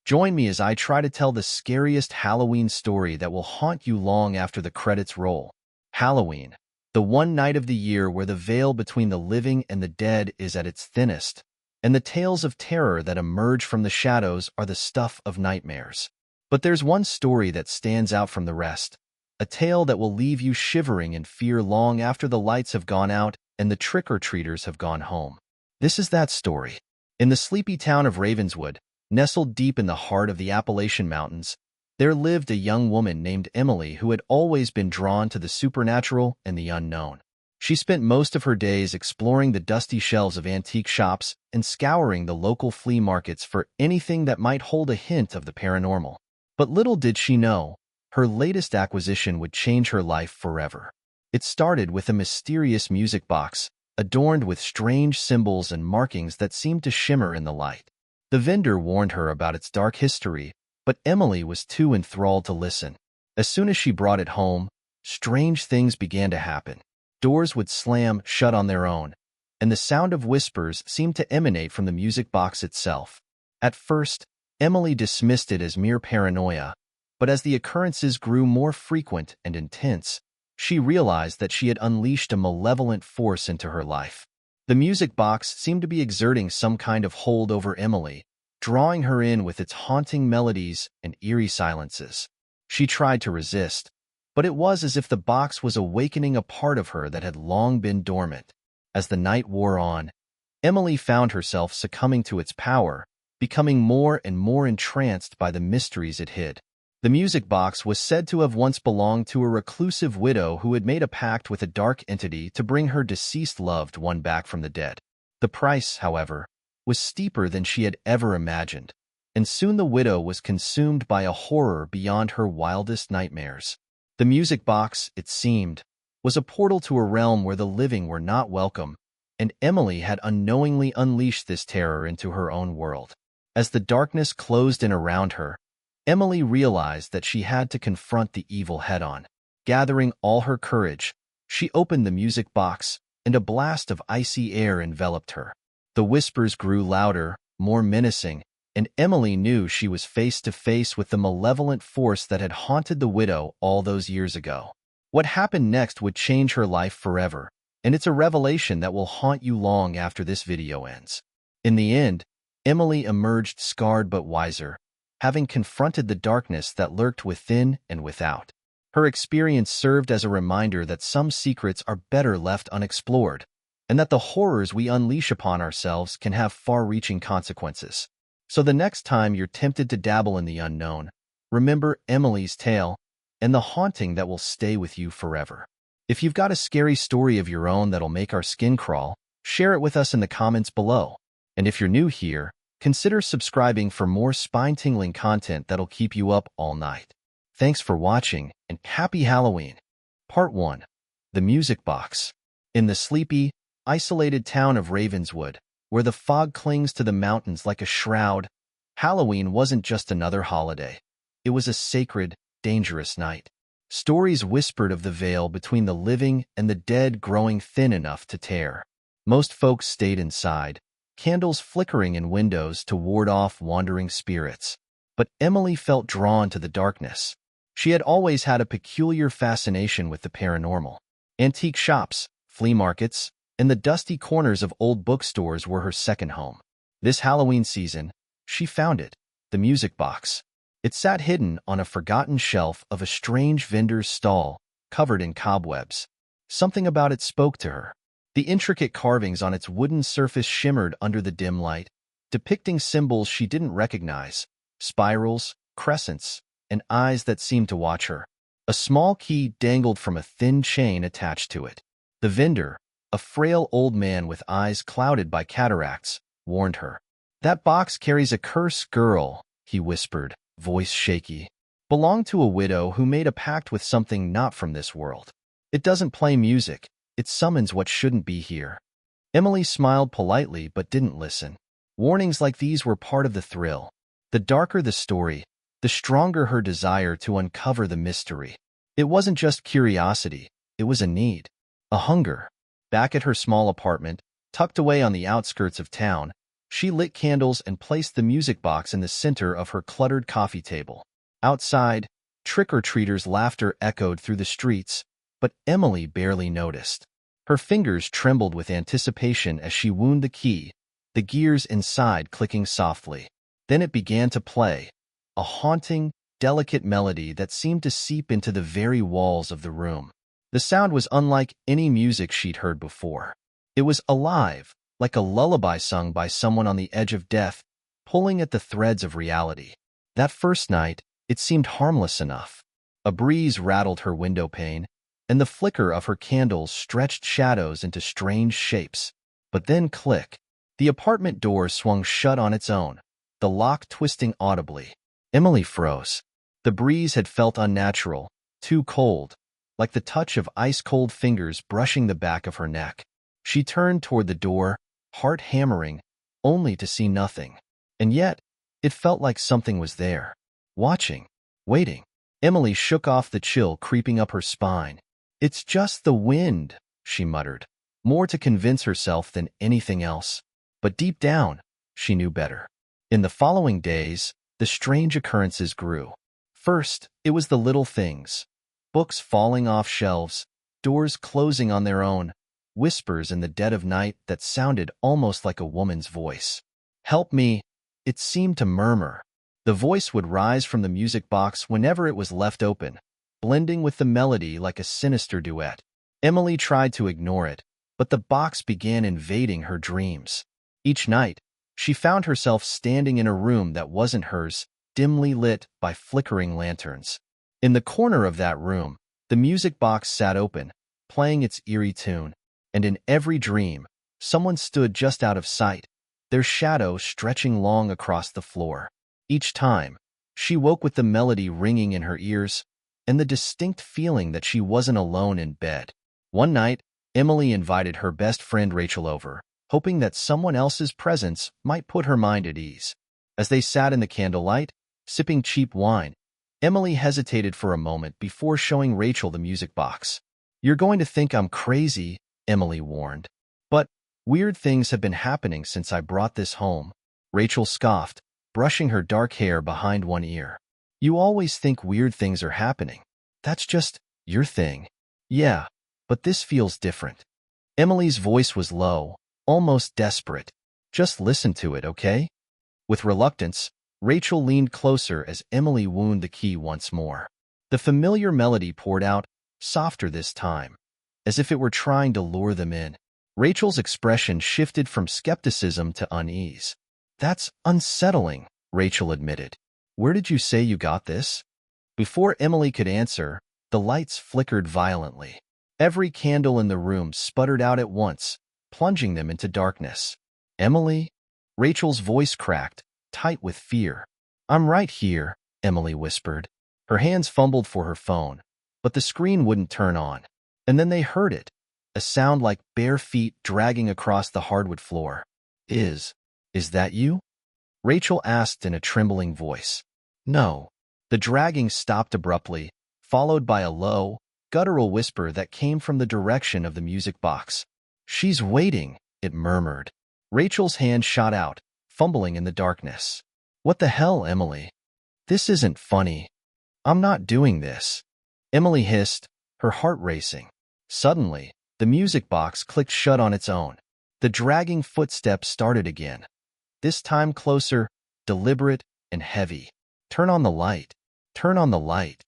Join me as I try to tell the scariest Halloween story that will haunt you long after the credits roll. Halloween, the one night of the year where the veil between the living and the dead is at its thinnest, and the tales of terror that emerge from the shadows are the stuff of nightmares. But there's one story that stands out from the rest, a tale that will leave you shivering in fear long after the lights have gone out and the trick-or-treaters have gone home. This is that story. In the sleepy town of Ravenswood, nestled deep in the heart of the Appalachian Mountains, there lived a young woman named Emily who had always been drawn to the supernatural and the unknown. She spent most of her days exploring the dusty shelves of antique shops and scouring the local flea markets for anything that might hold a hint of the paranormal. But little did she know, her latest acquisition would change her life forever. It started with a mysterious music box, adorned with strange symbols and markings that seemed to shimmer in the light. The vendor warned her about its dark history, but Emily was too enthralled to listen. As soon as she brought it home, strange things began to happen. Doors would slam shut on their own, and the sound of whispers seemed to emanate from the music box itself. At first, Emily dismissed it as mere paranoia, but as the occurrences grew more frequent and intense, she realized that she had unleashed a malevolent force into her life. The music box seemed to be exerting some kind of hold over Emily, drawing her in with its haunting melodies and eerie silences. She tried to resist, but it was as if the box was awakening a part of her that had long been dormant. As the night wore on, Emily found herself succumbing to its power, becoming more and more entranced by the mysteries it hid. The music box was said to have once belonged to a reclusive widow who had made a pact with a dark entity to bring her deceased loved one back from the dead. The price, however, was steeper than she had ever imagined, and soon the widow was consumed by a horror beyond her wildest nightmares. The music box, it seemed, was a portal to a realm where the living were not welcome, and Emily had unknowingly unleashed this terror into her own world. As the darkness closed in around her, Emily realized that she had to confront the evil head-on. Gathering all her courage, she opened the music box, and a blast of icy air enveloped her. The whispers grew louder, more menacing, and Emily knew she was face to face with the malevolent force that had haunted the widow all those years ago. What happened next would change her life forever, and it's a revelation that will haunt you long after this video ends. In the end, Emily emerged scarred but wiser, having confronted the darkness that lurked within and without. Her experience served as a reminder that some secrets are better left unexplored, and that the horrors we unleash upon ourselves can have far-reaching consequences. So the next time you're tempted to dabble in the unknown, remember Emily's tale and the haunting that will stay with you forever. If you've got a scary story of your own that'll make our skin crawl, share it with us in the comments below. And if you're new here, consider subscribing for more spine-tingling content that'll keep you up all night. Thanks for watching, and happy Halloween! Part 1. The Music Box. In the sleepy, isolated town of Ravenswood, where the fog clings to the mountains like a shroud, Halloween wasn't just another holiday. It was a sacred, dangerous night. Stories whispered of the veil between the living and the dead growing thin enough to tear. Most folks stayed inside, candles flickering in windows to ward off wandering spirits. But Emily felt drawn to the darkness. She had always had a peculiar fascination with the paranormal. Antique shops, flea markets, and the dusty corners of old bookstores were her second home. This Halloween season, she found it, the music box. It sat hidden on a forgotten shelf of a strange vendor's stall, covered in cobwebs. Something about it spoke to her. The intricate carvings on its wooden surface shimmered under the dim light, depicting symbols she didn't recognize, spirals, crescents, and eyes that seemed to watch her. A small key dangled from a thin chain attached to it. The vendor, a frail old man with eyes clouded by cataracts, warned her. "That box carries a curse, girl," he whispered, voice shaky. "Belonged to a widow who made a pact with something not from this world. It doesn't play music. It summons what shouldn't be here." Emily smiled politely but didn't listen. Warnings like these were part of the thrill. The darker the story, the stronger her desire to uncover the mystery. It wasn't just curiosity, it was a need, a hunger. Back at her small apartment, tucked away on the outskirts of town, She lit candles and placed the music box in the center of her cluttered coffee table. Outside, trick-or-treaters' laughter echoed through the streets, but Emily barely noticed. Her fingers trembled with anticipation as she wound the key, the gears inside clicking softly. Then it began to play, a haunting, delicate melody that seemed to seep into the very walls of the room. The sound was unlike any music she'd heard before. It was alive, like a lullaby sung by someone on the edge of death, pulling at the threads of reality. That first night, it seemed harmless enough. A breeze rattled her window pane, and the flicker of her candles stretched shadows into strange shapes. But then click. The apartment door swung shut on its own, the lock twisting audibly. Emily froze. The breeze had felt unnatural, too cold, like the touch of ice-cold fingers brushing the back of her neck. She turned toward the door, heart hammering, only to see nothing. And yet, it felt like something was there, watching, waiting. Emily shook off the chill creeping up her spine. "It's just the wind," she muttered, more to convince herself than anything else. But deep down, she knew better. In the following days, the strange occurrences grew. First, it was the little things. Books falling off shelves, doors closing on their own, whispers in the dead of night that sounded almost like a woman's voice. "Help me," it seemed to murmur. The voice would rise from the music box whenever it was left open, blending with the melody like a sinister duet. Emily tried to ignore it, but the box began invading her dreams. Each night, she found herself standing in a room that wasn't hers, dimly lit by flickering lanterns. In the corner of that room, the music box sat open, playing its eerie tune, and in every dream, someone stood just out of sight, their shadow stretching long across the floor. Each time, she woke with the melody ringing in her ears and the distinct feeling that she wasn't alone in bed. One night, Emily invited her best friend Rachel over, hoping that someone else's presence might put her mind at ease. As they sat in the candlelight, sipping cheap wine, Emily hesitated for a moment before showing Rachel the music box. "You're going to think I'm crazy," Emily warned. "But weird things have been happening since I brought this home," Rachel scoffed, brushing her dark hair behind one ear. "You always think weird things are happening. That's just your thing." "Yeah, but this feels different." Emily's voice was low, almost desperate. "Just listen to it, okay?" With reluctance, Rachel leaned closer as Emily wound the key once more. The familiar melody poured out, softer this time, as if it were trying to lure them in. Rachel's expression shifted from skepticism to unease. "That's unsettling," Rachel admitted. "Where did you say you got this?" Before Emily could answer, the lights flickered violently. Every candle in the room sputtered out at once, plunging them into darkness. "Emily?" Rachel's voice cracked, tight with fear. "I'm right here," Emily whispered. Her hands fumbled for her phone, but the screen wouldn't turn on. And then they heard it, a sound like bare feet dragging across the hardwood floor. Is that you?" Rachel asked in a trembling voice. "No." The dragging stopped abruptly, followed by a low, guttural whisper that came from the direction of the music box. "She's waiting," it murmured. Rachel's hand shot out, fumbling in the darkness. "What the hell, Emily? This isn't funny. I'm not doing this," Emily hissed, her heart racing. Suddenly, the music box clicked shut on its own. The dragging footsteps started again, this time closer, deliberate, and heavy. "Turn on the light. Turn on the light,"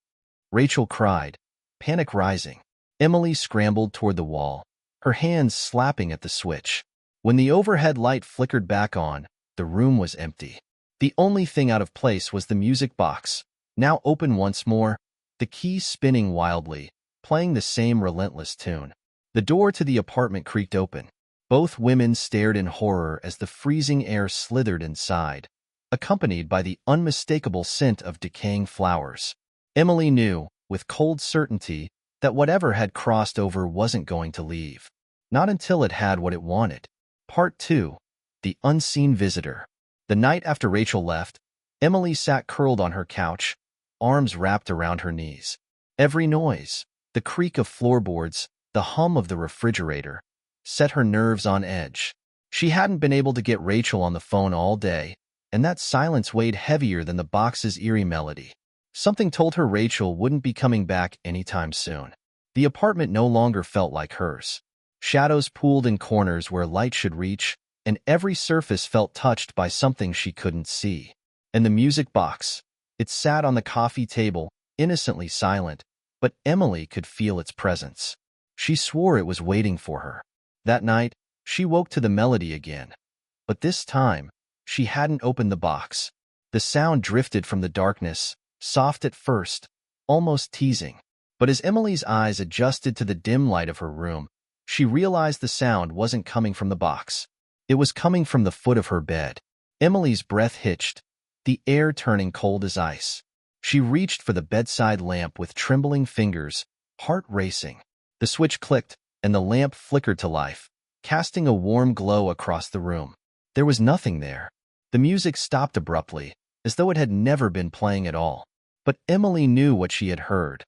Rachel cried, panic rising. Emily scrambled toward the wall, her hands slapping at the switch. When the overhead light flickered back on, the room was empty. The only thing out of place was the music box, now open once more, the keys spinning wildly, playing the same relentless tune. The door to the apartment creaked open. Both women stared in horror as the freezing air slithered inside, accompanied by the unmistakable scent of decaying flowers. Emily knew, with cold certainty, that whatever had crossed over wasn't going to leave. Not until it had what it wanted. Part 2. The Unseen Visitor. The night after Rachel left, Emily sat curled on her couch, arms wrapped around her knees. Every noise, the creak of floorboards, the hum of the refrigerator, set her nerves on edge. She hadn't been able to get Rachel on the phone all day, and that silence weighed heavier than the box's eerie melody. Something told her Rachel wouldn't be coming back anytime soon. The apartment no longer felt like hers. Shadows pooled in corners where light should reach, and every surface felt touched by something she couldn't see. And the music box. It sat on the coffee table, innocently silent, but Emily could feel its presence. She swore it was waiting for her. That night, she woke to the melody again. But this time, she hadn't opened the box. The sound drifted from the darkness, soft at first, almost teasing. But as Emily's eyes adjusted to the dim light of her room, she realized the sound wasn't coming from the box. It was coming from the foot of her bed. Emily's breath hitched, the air turning cold as ice. She reached for the bedside lamp with trembling fingers, heart racing. The switch clicked, and the lamp flickered to life, casting a warm glow across the room. There was nothing there. The music stopped abruptly, as though it had never been playing at all. But Emily knew what she had heard,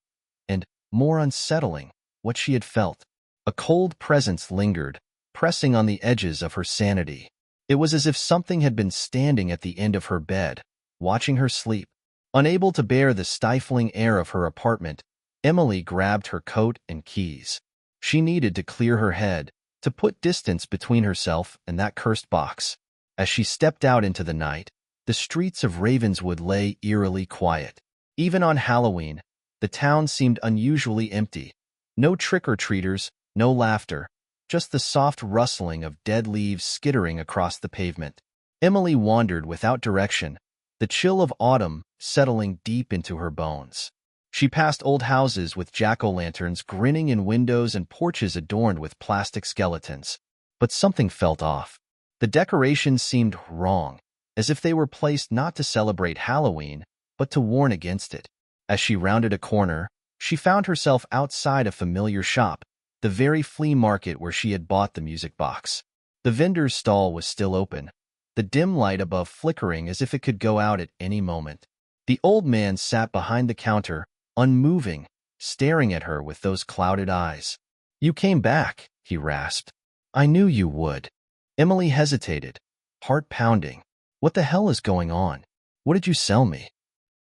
and, more unsettling, what she had felt. A cold presence lingered, pressing on the edges of her sanity. It was as if something had been standing at the end of her bed, watching her sleep. Unable to bear the stifling air of her apartment, Emily grabbed her coat and keys. She needed to clear her head, to put distance between herself and that cursed box. As she stepped out into the night, the streets of Ravenswood lay eerily quiet. Even on Halloween, the town seemed unusually empty. No trick-or-treaters, no laughter, just the soft rustling of dead leaves skittering across the pavement. Emily wandered without direction, the chill of autumn settling deep into her bones. She passed old houses with jack-o'-lanterns grinning in windows and porches adorned with plastic skeletons. But something felt off. The decorations seemed wrong, as if they were placed not to celebrate Halloween, but to warn against it. As she rounded a corner, she found herself outside a familiar shop, the very flea market where she had bought the music box. The vendor's stall was still open, the dim light above flickering as if it could go out at any moment. The old man sat behind the counter, unmoving, staring at her with those clouded eyes. "You came back," he rasped. "I knew you would." Emily hesitated, heart pounding. "What the hell is going on? What did you sell me?"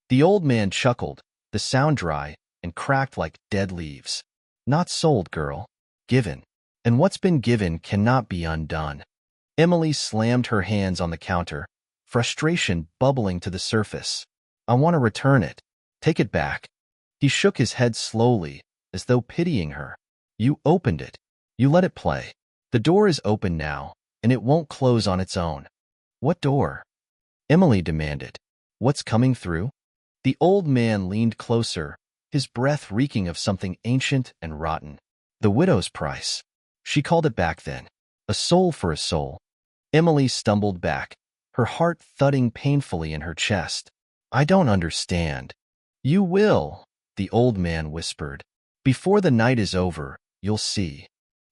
The old man chuckled, the sound dry and cracked like dead leaves. "Not sold, girl. Given. And what's been given cannot be undone." Emily slammed her hands on the counter, frustration bubbling to the surface. "I want to return it. Take it back." He shook his head slowly, as though pitying her. "You opened it. You let it play. The door is open now, and it won't close on its own." "What door?" Emily demanded. "What's coming through?" The old man leaned closer, his breath reeking of something ancient and rotten. "The widow's price." She called it back then. "A soul for a soul." Emily stumbled back, her heart thudding painfully in her chest. "I don't understand." "You will," the old man whispered. "Before the night is over, you'll see."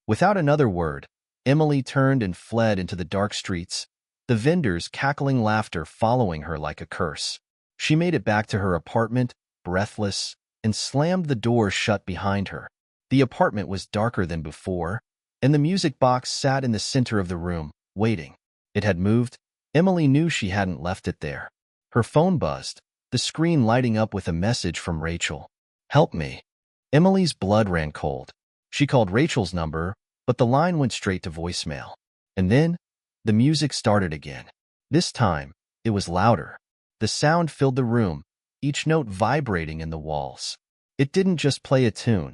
Without another word, Emily turned and fled into the dark streets, the vendors' cackling laughter following her like a curse. She made it back to her apartment, breathless, and slammed the door shut behind her. The apartment was darker than before, and the music box sat in the center of the room, waiting. It had moved. Emily knew she hadn't left it there. Her phone buzzed, the screen lighting up with a message from Rachel. "Help me." Emily's blood ran cold. She called Rachel's number, but the line went straight to voicemail. And then, the music started again. This time, it was louder. The sound filled the room, each note vibrating in the walls. It didn't just play a tune.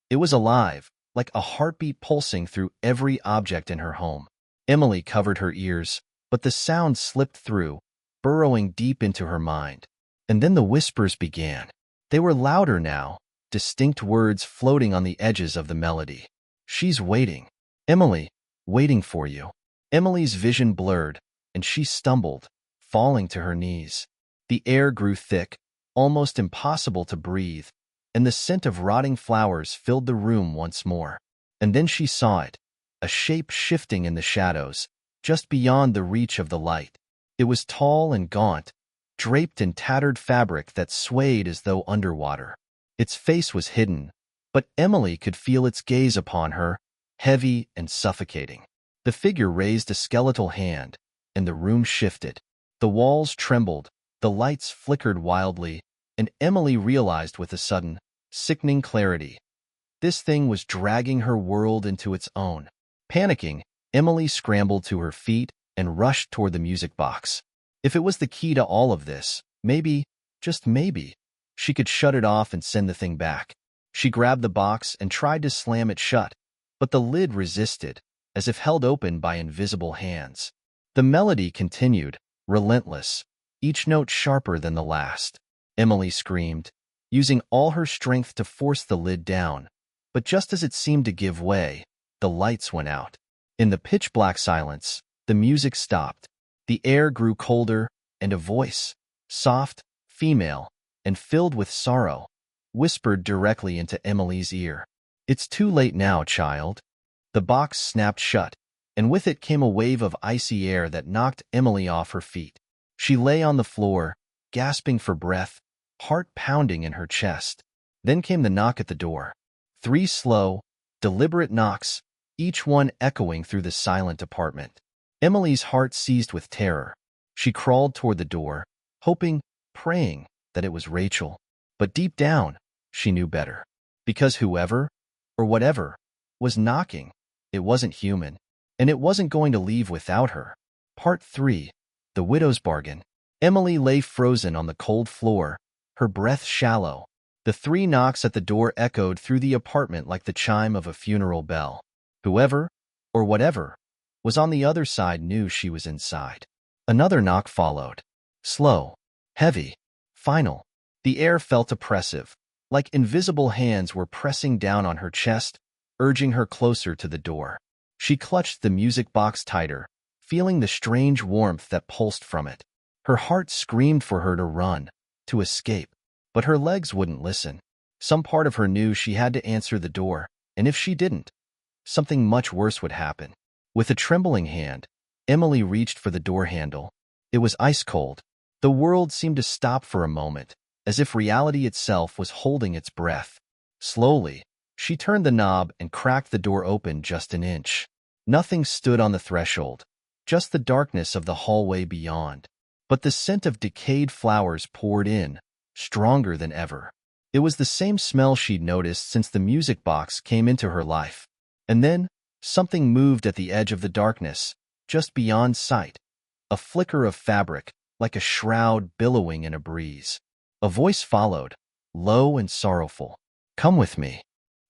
It was alive, like a heartbeat pulsing through every object in her home. Emily covered her ears, but the sound slipped through, burrowing deep into her mind. And then the whispers began. They were louder now, distinct words floating on the edges of the melody. "She's waiting. Emily, waiting for you." Emily's vision blurred, and she stumbled, falling to her knees. The air grew thick, almost impossible to breathe, and the scent of rotting flowers filled the room once more. And then she saw it, a shape shifting in the shadows, just beyond the reach of the light. It was tall and gaunt, draped in tattered fabric that swayed as though underwater. Its face was hidden, but Emily could feel its gaze upon her, heavy and suffocating. The figure raised a skeletal hand, and the room shifted. The walls trembled, the lights flickered wildly, and Emily realized with a sudden, sickening clarity. This thing was dragging her world into its own. Panicking, Emily scrambled to her feet and rushed toward the music box. If it was the key to all of this, maybe, just maybe, she could shut it off and send the thing back. She grabbed the box and tried to slam it shut, but the lid resisted, as if held open by invisible hands. The melody continued, relentless, each note sharper than the last. Emily screamed, using all her strength to force the lid down, but just as it seemed to give way, the lights went out. In the pitch-black silence, the music stopped. The air grew colder, and a voice, soft, female, and filled with sorrow, whispered directly into Emily's ear. "It's too late now, child." The box snapped shut, and with it came a wave of icy air that knocked Emily off her feet. She lay on the floor, gasping for breath, heart pounding in her chest. Then came the knock at the door. 3 slow, deliberate knocks, each one echoing through the silent apartment. Emily's heart seized with terror. She crawled toward the door, hoping, praying, that it was Rachel. But deep down, she knew better. Because whoever, or whatever, was knocking, it wasn't human, and it wasn't going to leave without her. Part 3. The Widow's Bargain. Emily lay frozen on the cold floor, her breath shallow. The 3 knocks at the door echoed through the apartment like the chime of a funeral bell. Whoever, or whatever, was on the other side knew she was inside. Another knock followed. Slow, heavy, final. The air felt oppressive, like invisible hands were pressing down on her chest, urging her closer to the door. She clutched the music box tighter, feeling the strange warmth that pulsed from it. Her heart screamed for her to run, to escape, but her legs wouldn't listen. Some part of her knew she had to answer the door, and if she didn't, something much worse would happen. With a trembling hand, Emily reached for the door handle. It was ice cold. The world seemed to stop for a moment, as if reality itself was holding its breath. Slowly, she turned the knob and cracked the door open just an inch. Nothing stood on the threshold, just the darkness of the hallway beyond. But the scent of decayed flowers poured in, stronger than ever. It was the same smell she'd noticed since the music box came into her life. And then, something moved at the edge of the darkness, just beyond sight. A flicker of fabric, like a shroud billowing in a breeze. A voice followed, low and sorrowful. "Come with me."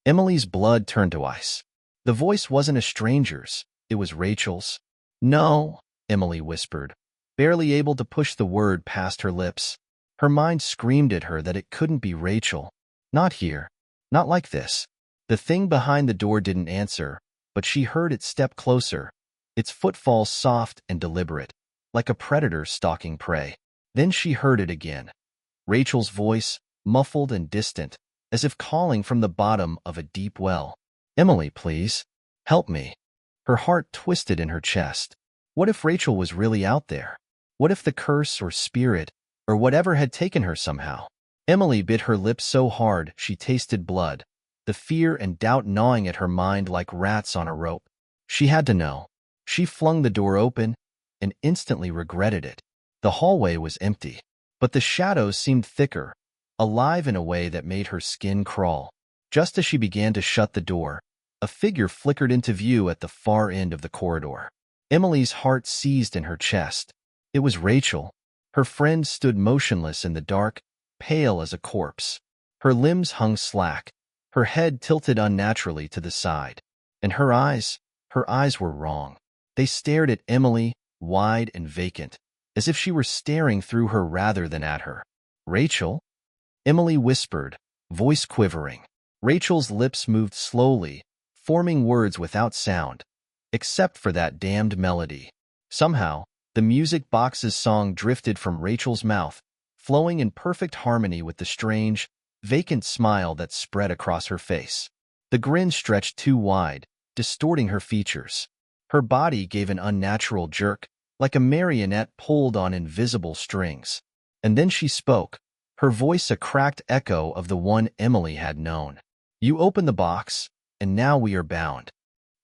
Emily's blood turned to ice. The voice wasn't a stranger's, it was Rachel's. "No," Emily whispered, barely able to push the word past her lips. Her mind screamed at her that it couldn't be Rachel. Not here. Not like this. The thing behind the door didn't answer, but she heard it step closer, its footfall soft and deliberate, like a predator stalking prey. Then she heard it again. Rachel's voice, muffled and distant, as if calling from the bottom of a deep well. "Emily, please. Help me." Her heart twisted in her chest. What if Rachel was really out there? What if the curse or spirit, or whatever had taken her somehow? Emily bit her lips so hard she tasted blood, the fear and doubt gnawing at her mind like rats on a rope. She had to know. She flung the door open and instantly regretted it. The hallway was empty, but the shadows seemed thicker, alive in a way that made her skin crawl. Just as she began to shut the door, a figure flickered into view at the far end of the corridor. Emily's heart seized in her chest. It was Rachel. Her friend stood motionless in the dark, pale as a corpse. Her limbs hung slack, her head tilted unnaturally to the side. And her eyes were wrong. They stared at Emily, wide and vacant, as if she were staring through her rather than at her. "Rachel?" Emily whispered, voice quivering. Rachel's lips moved slowly, forming words without sound, except for that damned melody. Somehow, the music box's song drifted from Rachel's mouth, flowing in perfect harmony with the strange, vacant smile that spread across her face. The grin stretched too wide, distorting her features. Her body gave an unnatural jerk, like a marionette pulled on invisible strings. And then she spoke, her voice a cracked echo of the one Emily had known. "You opened the box, and now we are bound."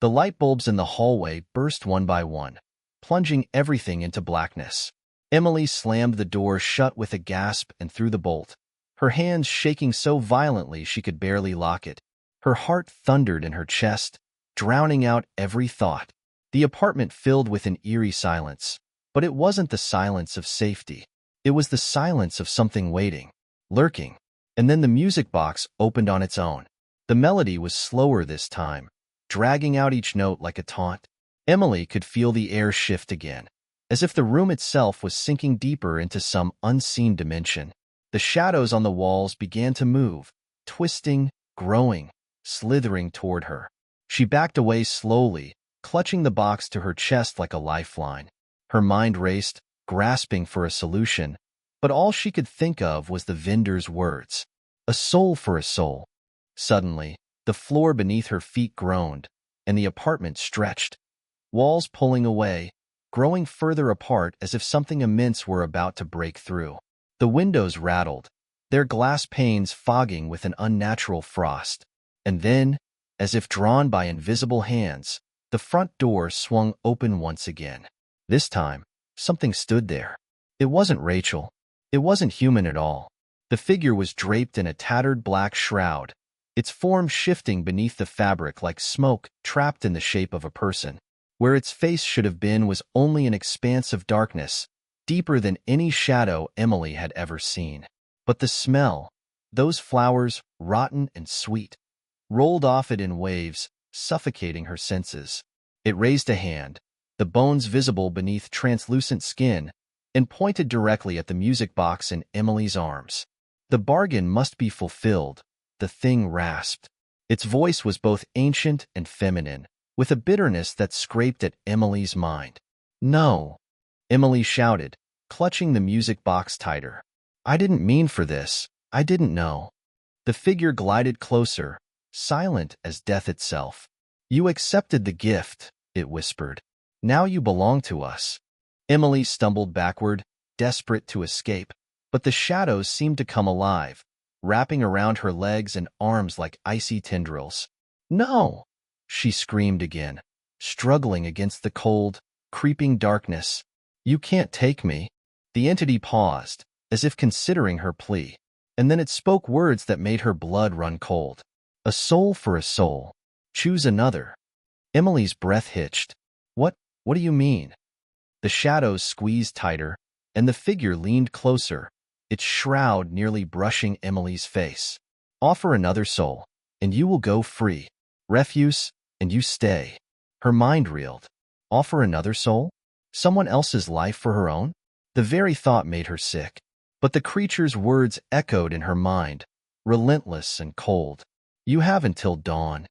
The light bulbs in the hallway burst one by one, plunging everything into blackness. Emily slammed the door shut with a gasp and threw the bolt, her hands shaking so violently she could barely lock it. Her heart thundered in her chest, drowning out every thought. The apartment filled with an eerie silence, but it wasn't the silence of safety. It was the silence of something waiting, lurking. And then the music box opened on its own. The melody was slower this time, dragging out each note like a taunt. Emily could feel the air shift again, as if the room itself was sinking deeper into some unseen dimension. The shadows on the walls began to move, twisting, growing, slithering toward her. She backed away slowly, clutching the box to her chest like a lifeline. Her mind raced, grasping for a solution, but all she could think of was the vendor's words. A soul for a soul. Suddenly, the floor beneath her feet groaned, and the apartment stretched, walls pulling away, growing further apart as if something immense were about to break through. The windows rattled, their glass panes fogging with an unnatural frost. And then, as if drawn by invisible hands, the front door swung open once again. This time, something stood there. It wasn't Rachel. It wasn't human at all. The figure was draped in a tattered black shroud, its form shifting beneath the fabric like smoke trapped in the shape of a person. Where its face should have been was only an expanse of darkness, deeper than any shadow Emily had ever seen. But the smell, those flowers, rotten and sweet, rolled off it in waves, suffocating her senses. It raised a hand, the bones visible beneath translucent skin, and pointed directly at the music box in Emily's arms. The bargain must be fulfilled, the thing rasped. Its voice was both ancient and feminine, with a bitterness that scraped at Emily's mind. "No," Emily shouted, clutching the music box tighter. "I didn't mean for this. I didn't know." The figure glided closer, silent as death itself. "You accepted the gift," it whispered. "Now you belong to us." Emily stumbled backward, desperate to escape, but the shadows seemed to come alive, wrapping around her legs and arms like icy tendrils. "No!" she screamed again, struggling against the cold, creeping darkness. "You can't take me." The entity paused, as if considering her plea, and then it spoke words that made her blood run cold. "A soul for a soul. Choose another." Emily's breath hitched. What do you mean?" The shadows squeezed tighter, and the figure leaned closer, its shroud nearly brushing Emily's face. "Offer another soul, and you will go free. Refuse, and you stay." Her mind reeled. Offer another soul? Someone else's life for her own? The very thought made her sick. But the creature's words echoed in her mind, relentless and cold. "You have until dawn."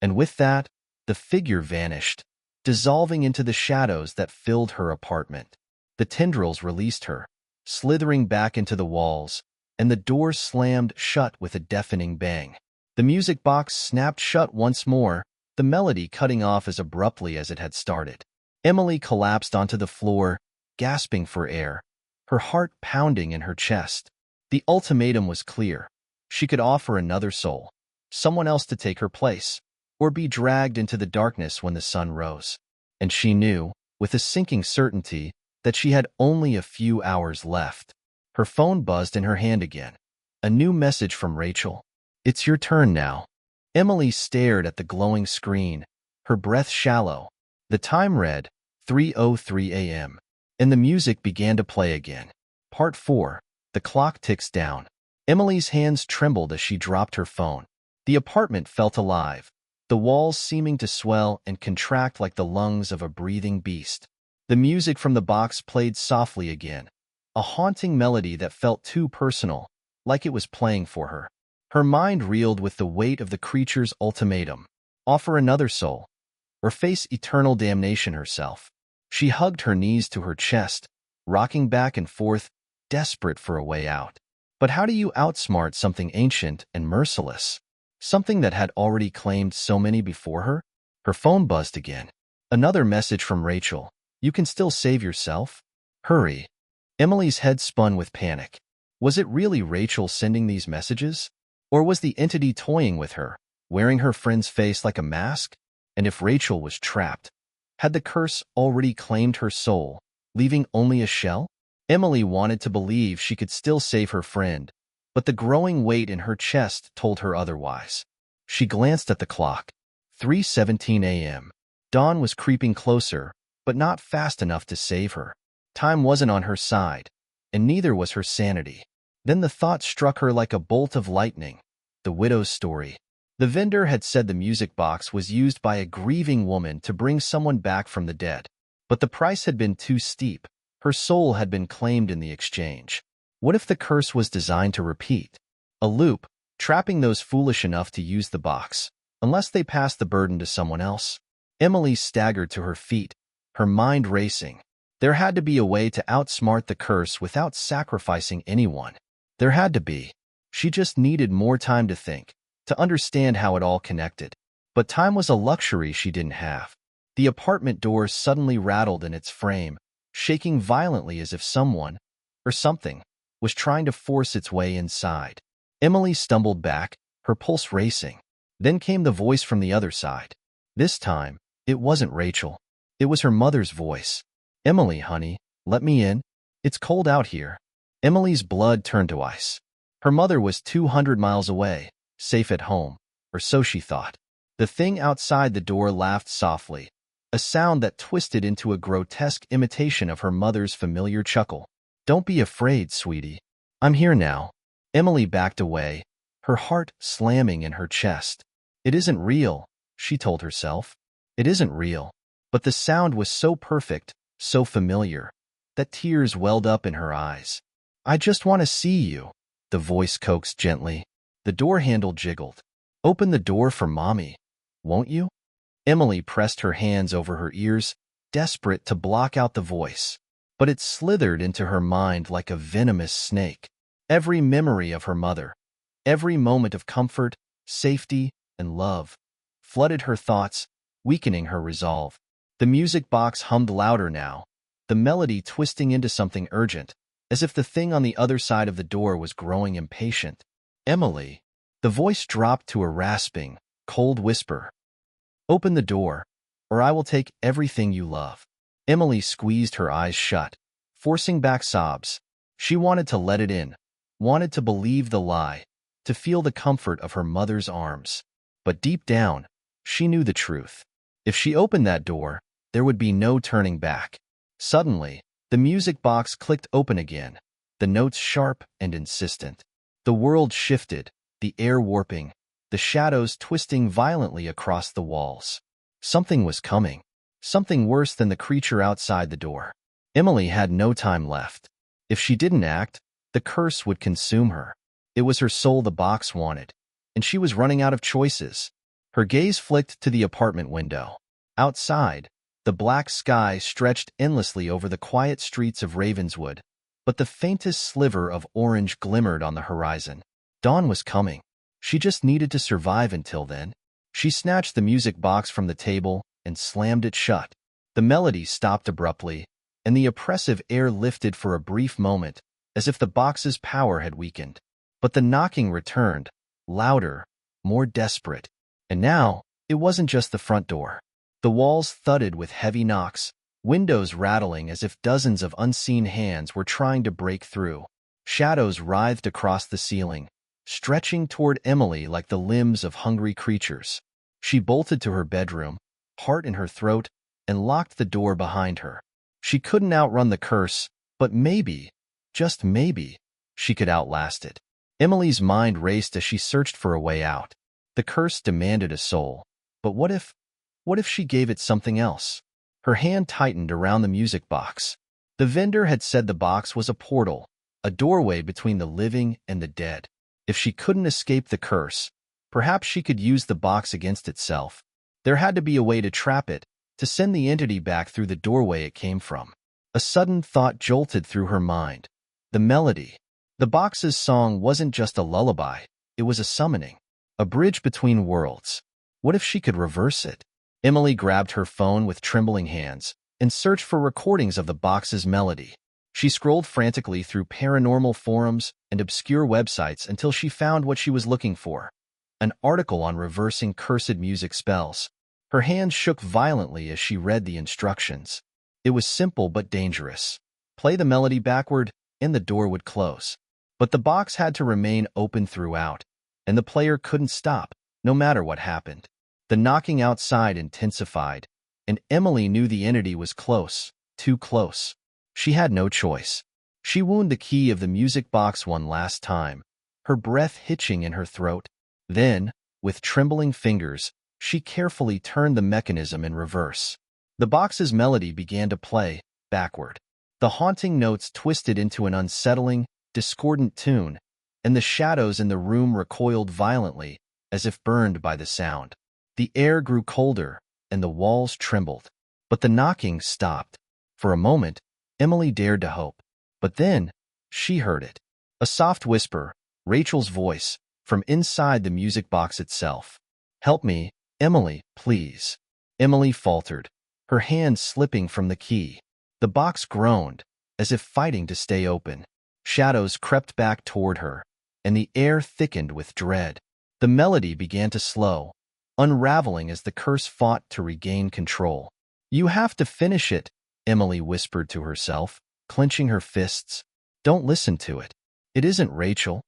And with that, the figure vanished, dissolving into the shadows that filled her apartment. The tendrils released her, slithering back into the walls, and the door slammed shut with a deafening bang. The music box snapped shut once more, the melody cutting off as abruptly as it had started. Emily collapsed onto the floor, gasping for air, her heart pounding in her chest. The ultimatum was clear. She could offer another soul, someone else to take her place, or be dragged into the darkness when the sun rose. And she knew, with a sinking certainty, that she had only a few hours left. Her phone buzzed in her hand again. A new message from Rachel. "It's your turn now." Emily stared at the glowing screen, her breath shallow. The time read 3:03 a.m., and the music began to play again. Part 4. The clock ticks down. Emily's hands trembled as she dropped her phone. The apartment felt alive, the walls seeming to swell and contract like the lungs of a breathing beast. The music from the box played softly again, a haunting melody that felt too personal, like it was playing for her. Her mind reeled with the weight of the creature's ultimatum. Offer another soul, or face eternal damnation herself. She hugged her knees to her chest, rocking back and forth, desperate for a way out. But how do you outsmart something ancient and merciless? Something that had already claimed so many before her? Her phone buzzed again. Another message from Rachel. "You can still save yourself. Hurry." Emily's head spun with panic. Was it really Rachel sending these messages? Or was the entity toying with her, wearing her friend's face like a mask? And if Rachel was trapped, had the curse already claimed her soul, leaving only a shell? Emily wanted to believe she could still save her friend, but the growing weight in her chest told her otherwise. She glanced at the clock. 3:17 a.m. Dawn was creeping closer, but not fast enough to save her. Time wasn't on her side, and neither was her sanity. Then the thought struck her like a bolt of lightning. The widow's story. The vendor had said the music box was used by a grieving woman to bring someone back from the dead. But the price had been too steep. Her soul had been claimed in the exchange. What if the curse was designed to repeat? A loop, trapping those foolish enough to use the box, unless they passed the burden to someone else? Emily staggered to her feet, her mind racing. There had to be a way to outsmart the curse without sacrificing anyone. There had to be. She just needed more time to think, to understand how it all connected. But time was a luxury she didn't have. The apartment door suddenly rattled in its frame, shaking violently as if someone, or something, was trying to force its way inside. Emily stumbled back, her pulse racing. Then came the voice from the other side. This time, it wasn't Rachel. It was her mother's voice. "Emily, honey, let me in. It's cold out here." Emily's blood turned to ice. Her mother was 200 miles away, safe at home, or so she thought. The thing outside the door laughed softly, a sound that twisted into a grotesque imitation of her mother's familiar chuckle. "Don't be afraid, sweetie. I'm here now." Emily backed away, her heart slamming in her chest. "It isn't real," she told herself. "It isn't real." But the sound was so perfect, so familiar, that tears welled up in her eyes. "I just want to see you," the voice coaxed gently. The door handle jiggled. "Open the door for Mommy, won't you?" Emily pressed her hands over her ears, desperate to block out the voice. But it slithered into her mind like a venomous snake. Every memory of her mother, every moment of comfort, safety, and love, flooded her thoughts, weakening her resolve. The music box hummed louder now, the melody twisting into something urgent, as if the thing on the other side of the door was growing impatient. "Emily," the voice dropped to a rasping, cold whisper. "Open the door, or I will take everything you love." Emily squeezed her eyes shut, forcing back sobs. She wanted to let it in, wanted to believe the lie, to feel the comfort of her mother's arms. But deep down, she knew the truth. If she opened that door, there would be no turning back. Suddenly, the music box clicked open again, the notes sharp and insistent. The world shifted, the air warping, the shadows twisting violently across the walls. Something was coming, something worse than the creature outside the door. Emily had no time left. If she didn't act, the curse would consume her. It was her soul the box wanted, and she was running out of choices. Her gaze flicked to the apartment window. Outside, the black sky stretched endlessly over the quiet streets of Ravenswood, but the faintest sliver of orange glimmered on the horizon. Dawn was coming. She just needed to survive until then. She snatched the music box from the table and slammed it shut. The melody stopped abruptly, and the oppressive air lifted for a brief moment, as if the box's power had weakened. But the knocking returned, louder, more desperate. And now, it wasn't just the front door. The walls thudded with heavy knocks, windows rattling as if dozens of unseen hands were trying to break through. Shadows writhed across the ceiling, stretching toward Emily like the limbs of hungry creatures. She bolted to her bedroom, heart in her throat, and locked the door behind her. She couldn't outrun the curse, but maybe, just maybe, she could outlast it. Emily's mind raced as she searched for a way out. The curse demanded a soul, but what if she gave it something else? Her hand tightened around the music box. The vendor had said the box was a portal, a doorway between the living and the dead. If she couldn't escape the curse, perhaps she could use the box against itself. There had to be a way to trap it, to send the entity back through the doorway it came from. A sudden thought jolted through her mind. The melody. The box's song wasn't just a lullaby, it was a summoning, a bridge between worlds. What if she could reverse it? Emily grabbed her phone with trembling hands and searched for recordings of the box's melody. She scrolled frantically through paranormal forums and obscure websites until she found what she was looking for, an article on reversing cursed music spells. Her hands shook violently as she read the instructions. It was simple but dangerous. Play the melody backward, and the door would close. But the box had to remain open throughout, and the player couldn't stop, no matter what happened. The knocking outside intensified, and Emily knew the entity was close, too close. She had no choice. She wound the key of the music box one last time, her breath hitching in her throat. Then, with trembling fingers, she carefully turned the mechanism in reverse. The box's melody began to play, backward. The haunting notes twisted into an unsettling, discordant tune, and the shadows in the room recoiled violently, as if burned by the sound. The air grew colder, and the walls trembled. But the knocking stopped. For a moment, Emily dared to hope. But then, she heard it. A soft whisper, Rachel's voice, from inside the music box itself. "Help me, Emily, please." Emily faltered, her hand slipping from the key. The box groaned, as if fighting to stay open. Shadows crept back toward her, and the air thickened with dread. The melody began to slow, unraveling as the curse fought to regain control. "You have to finish it," Emily whispered to herself, clenching her fists. "Don't listen to it. It isn't Rachel."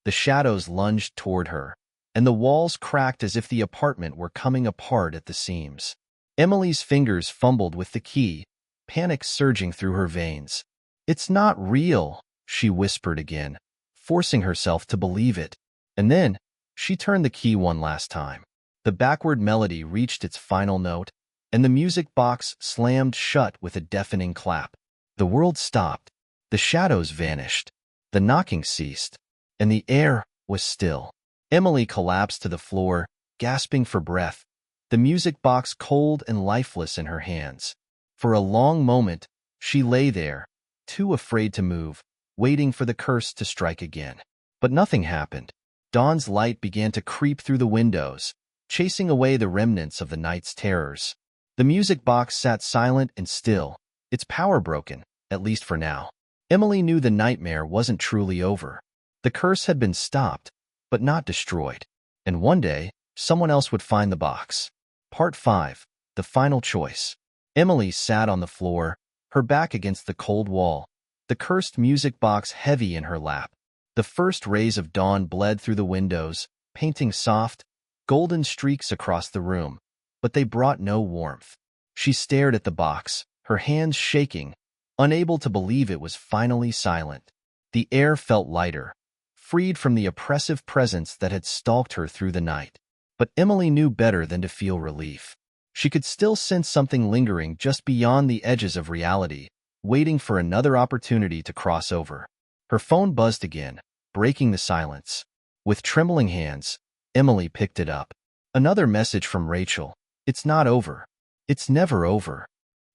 The shadows lunged toward her, and the walls cracked as if the apartment were coming apart at the seams. Emily's fingers fumbled with the key, panic surging through her veins. "It's not real," she whispered again, forcing herself to believe it. And then, she turned the key one last time. The backward melody reached its final note, and the music box slammed shut with a deafening clap. The world stopped. The shadows vanished. The knocking ceased, and the air was still. Emily collapsed to the floor, gasping for breath, the music box cold and lifeless in her hands. For a long moment, she lay there, too afraid to move, waiting for the curse to strike again. But nothing happened. Dawn's light began to creep through the windows, chasing away the remnants of the night's terrors. The music box sat silent and still, its power broken, at least for now. Emily knew the nightmare wasn't truly over. The curse had been stopped, but not destroyed. And one day, someone else would find the box. Part 5. The Final Choice. Emily sat on the floor, her back against the cold wall, the cursed music box heavy in her lap. The first rays of dawn bled through the windows, painting soft, golden streaks across the room, but they brought no warmth. She stared at the box, her hands shaking, unable to believe it was finally silent. The air felt lighter, freed from the oppressive presence that had stalked her through the night. But Emily knew better than to feel relief. She could still sense something lingering just beyond the edges of reality, waiting for another opportunity to cross over. Her phone buzzed again, breaking the silence. With trembling hands, Emily picked it up. Another message from Rachel. "It's not over. It's never over."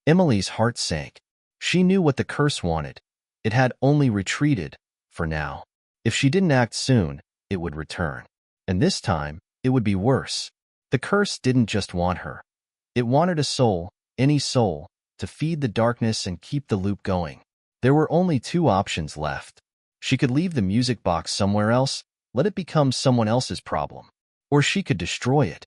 Emily's heart sank. She knew what the curse wanted. It had only retreated, for now. If she didn't act soon, it would return. And this time, it would be worse. The curse didn't just want her. It wanted a soul, any soul, to feed the darkness and keep the loop going. There were only two options left. She could leave the music box somewhere else, let it become someone else's problem. Or she could destroy it,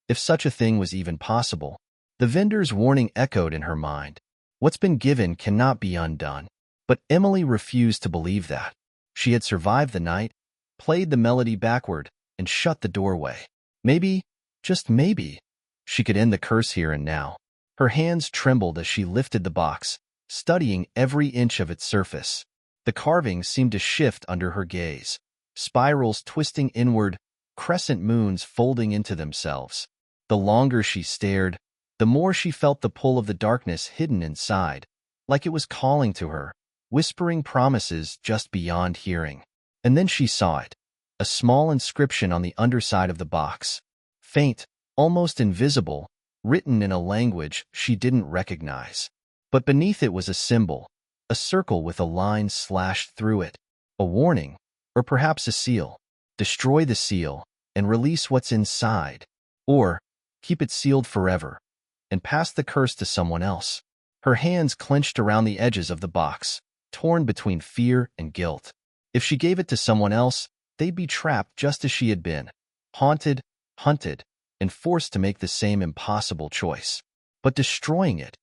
if such a thing was even possible. The vendor's warning echoed in her mind. What's been given cannot be undone. But Emily refused to believe that. She had survived the night, played the melody backward, and shut the doorway. Maybe, just maybe, she could end the curse here and now. Her hands trembled as she lifted the box, studying every inch of its surface. The carvings seemed to shift under her gaze, spirals twisting inward, crescent moons folding into themselves. The longer she stared, the more she felt the pull of the darkness hidden inside, like it was calling to her, whispering promises just beyond hearing. And then she saw it, a small inscription on the underside of the box, faint, almost invisible, written in a language she didn't recognize. But beneath it was a symbol, a circle with a line slashed through it, a warning, or perhaps a seal. Destroy the seal and release what's inside, or keep it sealed forever and pass the curse to someone else. Her hands clenched around the edges of the box, torn between fear and guilt. If she gave it to someone else, they'd be trapped just as she had been, haunted, hunted, and forced to make the same impossible choice. But destroying it,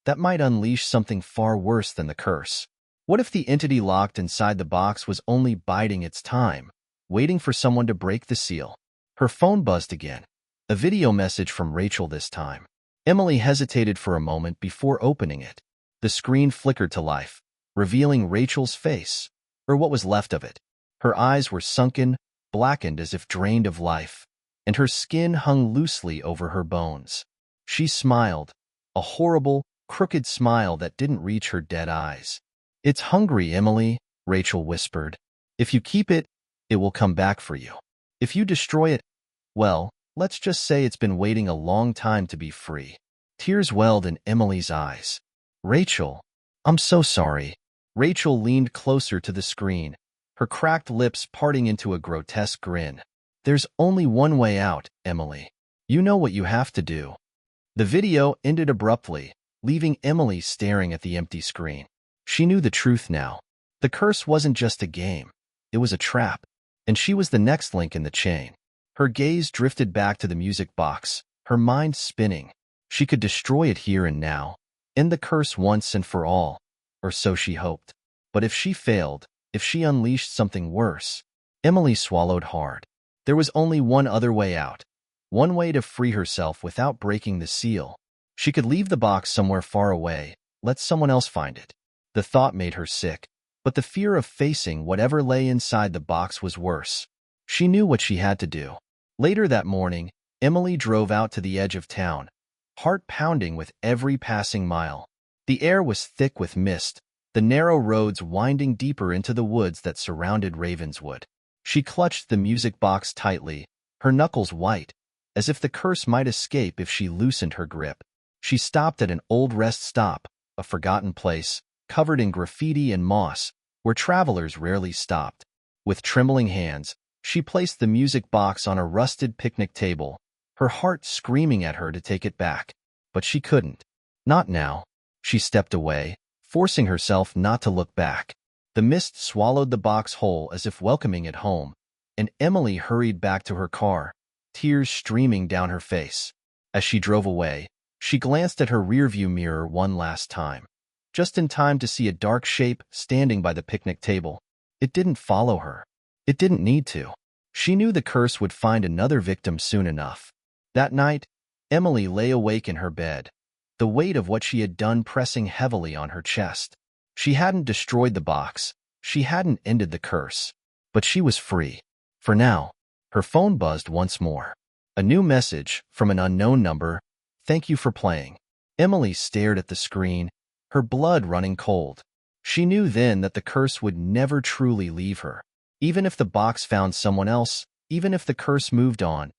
that might unleash something far worse than the curse. What if the entity locked inside the box was only biding its time, waiting for someone to break the seal? Her phone buzzed again. A video message from Rachel this time. Emily hesitated for a moment before opening it. The screen flickered to life, revealing Rachel's face, or what was left of it. Her eyes were sunken, blackened as if drained of life, and her skin hung loosely over her bones. She smiled, a horrible, crooked smile that didn't reach her dead eyes. "It's hungry, Emily," Rachel whispered. "If you keep it, it will come back for you. If you destroy it, well, let's just say it's been waiting a long time to be free." Tears welled in Emily's eyes. "Rachel, I'm so sorry." Rachel leaned closer to the screen, her cracked lips parting into a grotesque grin. "There's only one way out, Emily. You know what you have to do." The video ended abruptly, leaving Emily staring at the empty screen. She knew the truth now. The curse wasn't just a game. It was a trap, and she was the next link in the chain. Her gaze drifted back to the music box, her mind spinning. She could destroy it here and now, end the curse once and for all, or so she hoped. But if she failed, if she unleashed something worse, Emily swallowed hard. There was only one other way out, one way to free herself without breaking the seal. She could leave the box somewhere far away, let someone else find it. The thought made her sick, but the fear of facing whatever lay inside the box was worse. She knew what she had to do. Later that morning, Emily drove out to the edge of town, heart pounding with every passing mile. The air was thick with mist, the narrow roads winding deeper into the woods that surrounded Ravenswood. She clutched the music box tightly, her knuckles white, as if the curse might escape if she loosened her grip. She stopped at an old rest stop, a forgotten place, covered in graffiti and moss, where travelers rarely stopped. With trembling hands, she placed the music box on a rusted picnic table, her heart screaming at her to take it back. But she couldn't. Not now. She stepped away, forcing herself not to look back. The mist swallowed the box whole as if welcoming it home, and Emily hurried back to her car, tears streaming down her face. As she drove away, she glanced at her rearview mirror one last time, just in time to see a dark shape standing by the picnic table. It didn't follow her. It didn't need to. She knew the curse would find another victim soon enough. That night, Emily lay awake in her bed, the weight of what she had done pressing heavily on her chest. She hadn't destroyed the box. She hadn't ended the curse. But she was free. For now. Her phone buzzed once more. A new message from an unknown number. "Thank you for playing." Emily stared at the screen, her blood running cold. She knew then that the curse would never truly leave her. Even if the box found someone else, even if the curse moved on,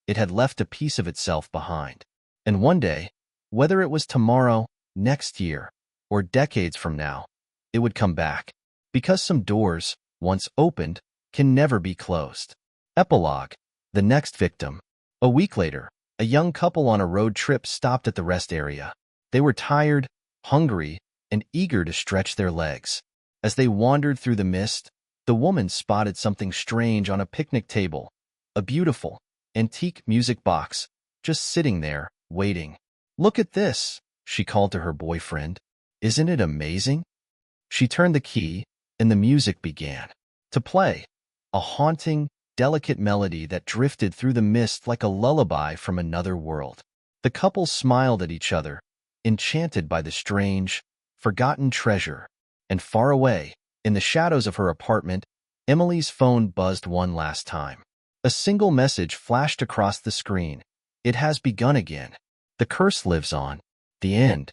it had left a piece of itself behind. And one day, whether it was tomorrow, next year, or decades from now, it would come back. Because some doors, once opened, can never be closed. Epilogue. The next victim. A week later, a young couple on a road trip stopped at the rest area. They were tired, hungry, and eager to stretch their legs. As they wandered through the mist, the woman spotted something strange on a picnic table, a beautiful, antique music box, just sitting there, waiting. "Look at this," she called to her boyfriend. "Isn't it amazing?" She turned the key, and the music began to play, a haunting, delicate melody that drifted through the mist like a lullaby from another world. The couple smiled at each other, enchanted by the strange, forgotten treasure. And far away, in the shadows of her apartment, Emily's phone buzzed one last time. A single message flashed across the screen. "It has begun again. The curse lives on. The end."